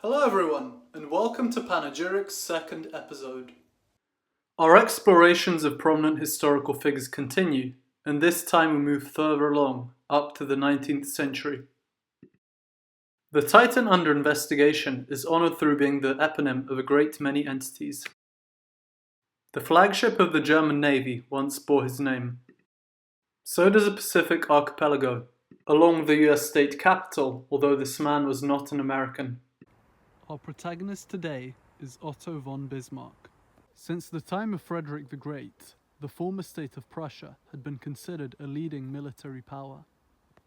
Hello everyone, and welcome to Panegyric's second episode. Our explorations of prominent historical figures continue, and this time we move further along, up to the 19th century. The Titan under investigation is honoured through being the eponym of a great many entities. The flagship of the German Navy once bore his name. So does the Pacific Archipelago, along the US state capital, although this man was not an American. Our protagonist today is Otto von Bismarck. Since the time of Frederick the Great, the former state of Prussia had been considered a leading military power.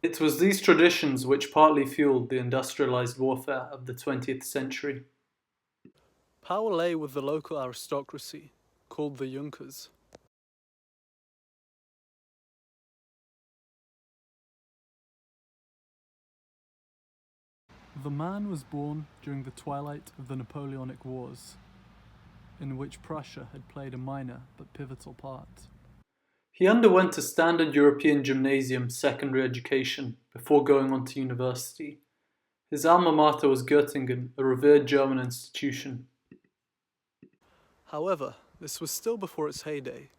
It was these traditions which partly fueled the industrialized warfare of the 20th century. Power lay with the local aristocracy, called the Junkers. The man was born during the twilight of the Napoleonic Wars, in which Prussia had played a minor but pivotal part. He underwent a standard European gymnasium secondary education before going on to university. His alma mater was Göttingen, a revered German institution. However, this was still before its heyday,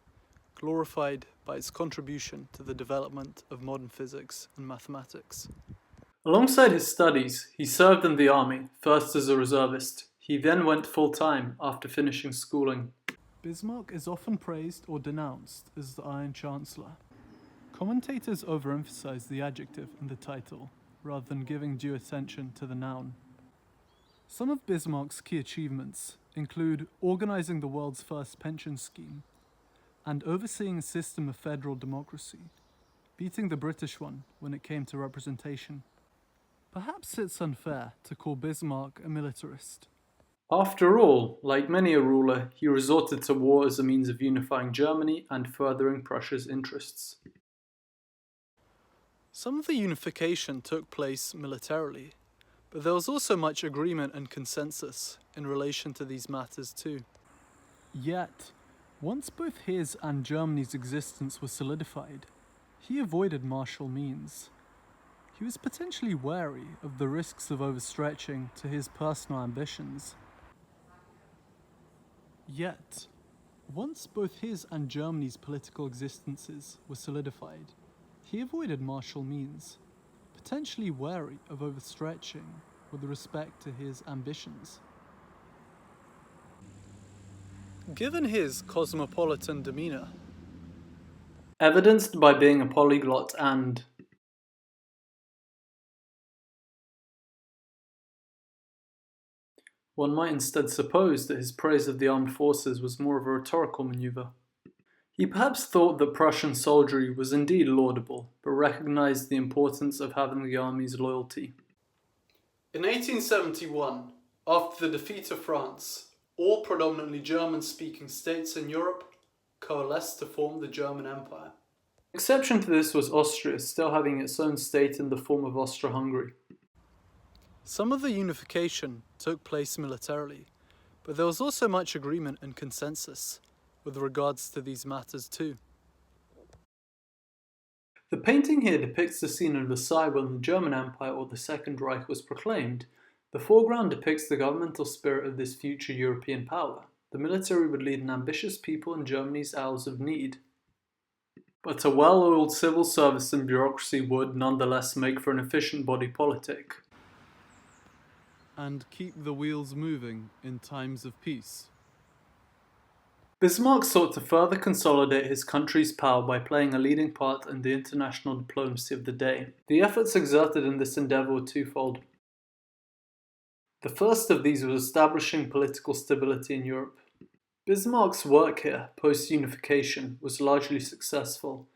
glorified by its contribution to the development of modern physics and mathematics. Alongside his studies, he served in the army, first as a reservist. He then went full-time after finishing schooling. Bismarck is often praised or denounced as the Iron Chancellor. Commentators overemphasize the adjective in the title, rather than giving due attention to the noun. Some of Bismarck's key achievements include organizing the world's first pension scheme and overseeing a system of federal democracy, beating the British one when it came to representation. Perhaps it's unfair to call Bismarck a militarist. After all, like many a ruler, he resorted to war as a means of unifying Germany and furthering Prussia's interests. Some of the unification took place militarily, but there was also much agreement and consensus in relation to these matters too. Yet, once both his and Germany's existence was solidified, he avoided martial means. He was potentially wary of the risks of overstretching to his personal ambitions. Yet, once both his and Germany's political existences were solidified, he avoided martial means, potentially wary of overstretching with respect to his ambitions. Given his cosmopolitan demeanor, evidenced by being a polyglot and one might instead suppose that his praise of the armed forces was more of a rhetorical maneuver. He perhaps thought that Prussian soldiery was indeed laudable, but recognized the importance of having the army's loyalty. In 1871, after the defeat of France, all predominantly German-speaking states in Europe coalesced to form the German Empire. The exception to this was Austria, still having its own state in the form of Austro-Hungary. Some of the unification took place militarily, but there was also much agreement and consensus with regards to these matters too. The painting here depicts the scene in Versailles when the German Empire or the Second Reich was proclaimed. The foreground depicts the governmental spirit of this future European power. The military would lead an ambitious people in Germany's hours of need. But a well-oiled civil service and bureaucracy would, nonetheless, make for an efficient body politic and keep the wheels moving in times of peace. Bismarck sought to further consolidate his country's power by playing a leading part in the international diplomacy of the day. The efforts exerted in this endeavour were twofold. The first of these was establishing political stability in Europe. Bismarck's work here, post-unification, was largely successful.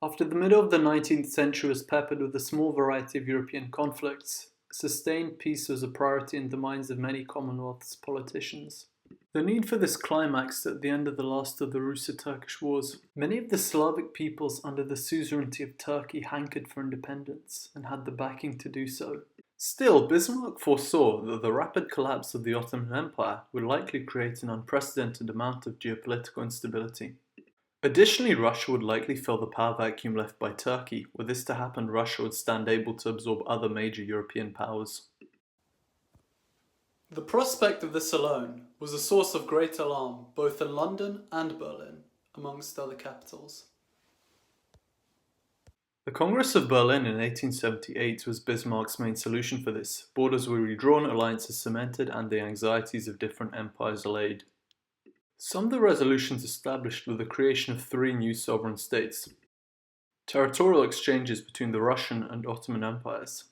After the middle of the 19th century was peppered with a small variety of European conflicts, sustained peace was a priority in the minds of many Commonwealth's politicians. The need for this climaxed at the end of the last of the Russo-Turkish Wars. Many of the Slavic peoples under the suzerainty of Turkey hankered for independence and had the backing to do so. Still, Bismarck foresaw that the rapid collapse of the Ottoman Empire would likely create an unprecedented amount of geopolitical instability. Additionally, Russia would likely fill the power vacuum left by Turkey. Were this to happen, Russia would stand able to absorb other major European powers. The prospect of this alone was a source of great alarm both in London and Berlin, amongst other capitals. The Congress of Berlin in 1878 was Bismarck's main solution for this. Borders were redrawn, alliances cemented, and the anxieties of different empires allayed. Some of the resolutions established were the creation of 3 new sovereign states, territorial exchanges between the Russian and Ottoman empires,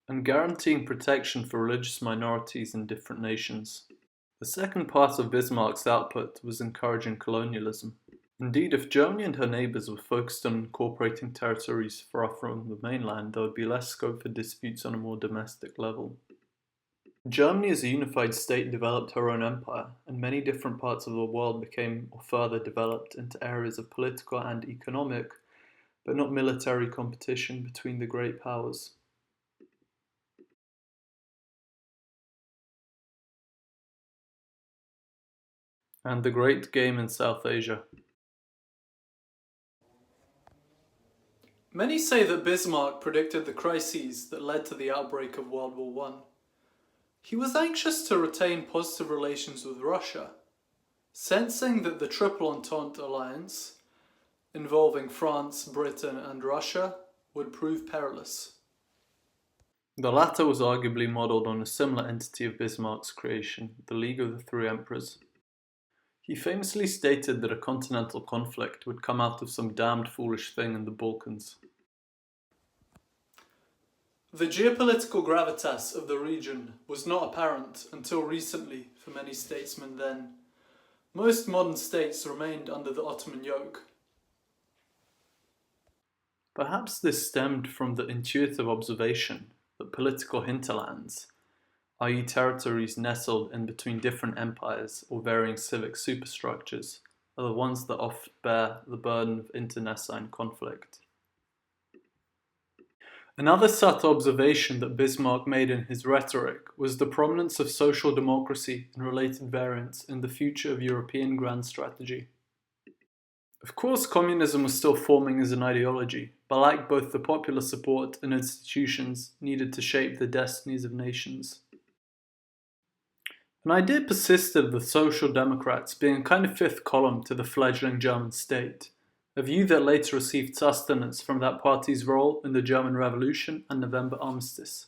and guaranteeing protection for religious minorities in different nations. The second part of Bismarck's output was encouraging colonialism. Indeed, if Germany and her neighbours were focused on incorporating territories far from the mainland, there would be less scope for disputes on a more domestic level. Germany as a unified state developed her own empire, and many different parts of the world became or further developed into areas of political and economic, but not military competition between the great powers. And the great game in South Asia. Many say that Bismarck predicted the crises that led to the outbreak of World War I. He was anxious to retain positive relations with Russia, sensing that the Triple Entente alliance, involving France, Britain and Russia, would prove perilous. The latter was arguably modelled on a similar entity of Bismarck's creation, the League of the Three Emperors. He famously stated that a continental conflict would come out of some damned foolish thing in the Balkans. The geopolitical gravitas of the region was not apparent until recently for many statesmen then. Most modern states remained under the Ottoman yoke. Perhaps this stemmed from the intuitive observation that political hinterlands, i.e. territories nestled in between different empires or varying civic superstructures, are the ones that oft bear the burden of internecine conflict. Another subtle observation that Bismarck made in his rhetoric was the prominence of social democracy and related variants in the future of European grand strategy. Of course, communism was still forming as an ideology, but lacked both the popular support and institutions needed to shape the destinies of nations. An idea persisted of the Social Democrats being a kind of fifth column to the fledgling German state, a view that later received sustenance from that party's role in the German Revolution and November Armistice.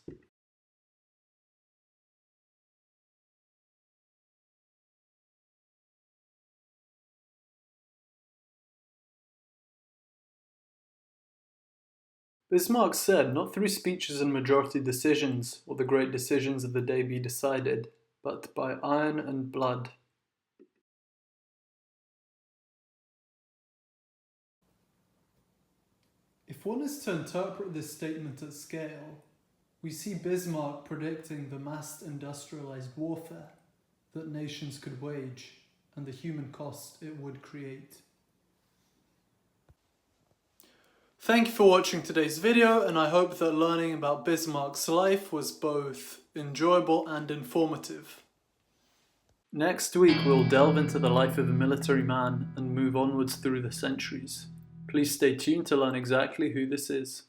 Bismarck said, "Not through speeches and majority decisions will the great decisions of the day be decided, but by iron and blood." If one is to interpret this statement at scale, we see Bismarck predicting the mass industrialized warfare that nations could wage and the human cost it would create. Thank you for watching today's video, and I hope that learning about Bismarck's life was both enjoyable and informative. Next week we'll delve into the life of a military man and move onwards through the centuries. Please stay tuned to learn exactly who this is.